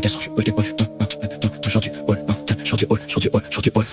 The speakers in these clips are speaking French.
descends, je du hall, genre du hall, genre du hall, genre du hall, genre du hall,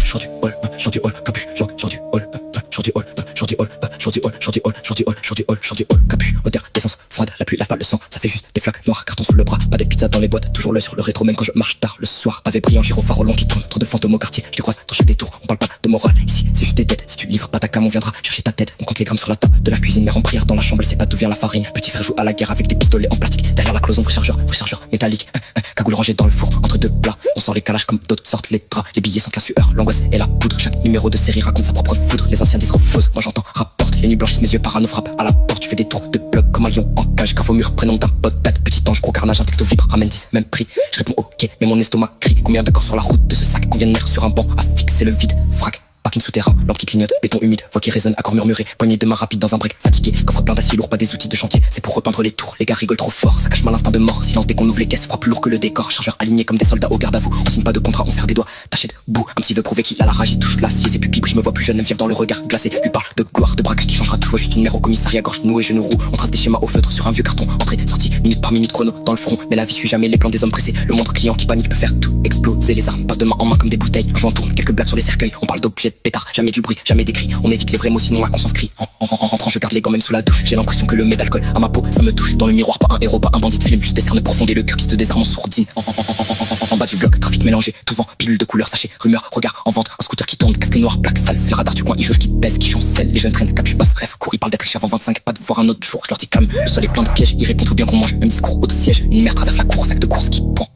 genre du hall, genre du hall, capuche, genre du hall, genre du hall, genre du hall, genre du hall, genre du hall, genre du hall, genre du hall, genre du hall, capuche, odeur d'essence froide, la pluie lave pas le sang, ça fait juste des flaques noires, carton sous le bras, pas des pizzas dans les boîtes, toujours l'œil sur le rétro même quand je marche tard le soir, pavé brillant, gyrophare au long qui tourne, trop de fantômes au quartier, je les croise dans chaque détour, on parle pas de morale, ici c'est juste des dettes, si tu livres pas ta cam on viendra chercher ta tête, on compte les grammes sur la table de la cuisine, mère en prière dans la chambre, elle sait pas d'où vient la farine, petit frère joue à la guerre avec des pistolets en plastique, derrière la cloison, vrai chargeur métallique, cagoule rangée dans le four, entre deux plats, on sort les calages comme d'autres sortent les draps, les billets sentent la sueur, l'angoisse et la poudre, chaque numéro de série raconte sa propre foudre, les anciens disent repose, moi j'entends rapporte, les nuits blanchissent mes yeux, parano frappe à la porte, tu fais des tours de bloc comme un lion en cage, grave au mur, prénom d'un pote, bête, petit ange, gros carnage, un texto vibre, ramène 10, même prix, je réponds ok, mais mon estomac crie, combien de corps sur la route de ce sac, combien de nerfs sur un banc, à fixer le vide, frac. Parking souterrain, lampe qui clignote, béton humide, voix qui résonne, accord murmuré, poignée de main rapide dans un break, fatigué, coffre plein d'acier lourd, pas des outils de chantier, c'est pour repeindre les tours, les gars rigolent trop fort, ça cache mal l'instinct de mort, silence dès qu'on ouvre les caisses, froid plus lourd que le décor, chargeur aligné comme des soldats au garde à vous, on signe pas de contrat, on serre des doigts, taché de boue, un petit veut prouver qu'il a la rage, il touche l'acier, ses pupilles brillent, je me vois plus jeune, même fièvre dans le regard glacé, lui parle de gloire, de braquage qui changera tout, vois juste une mère au commissariat, gorge nouée, genoux roux, on trace des schémas au feutre sur un vieux carton, entrée, sortie, minute par minute chrono, dans le front, mais la vie suit jamais les plans des hommes pressés, le moindre client qui panique peut faire tout exploser, les armes passent de main en main comme des bouteilles, j'en tourne, quelques blagues sur les cercueils, on parle d'objets de pétard, jamais du bruit, jamais d'écrit, on évite les vrais mots sinon la conscience crie, en rentrant je garde les gants même sous la douche, j'ai l'impression que le met d'alcool à ma peau, ça me touche, dans le miroir pas un héros, pas un bandit de film, juste des cernes profondes et le cœur qui se désarme en sourdine, en bas du bloc, trafic mélangé, tout vent, pilule de couleurs, sachet, rumeur, regard en vente, un scooter qui tourne, casque noir, plaque sale, c'est le radar du coin, il jauge qui pèse, qui chancelle, les jeunes traînent, capuche basse, rêve, court, ils parlent d'être riche avant 25, pas de voir un autre jour, je leur dis calme, le sol est plein de pièges, ils répondent tout bien qu'on mange, même discours, haut de siège, une mère traverse la cour, sac de course qui pend.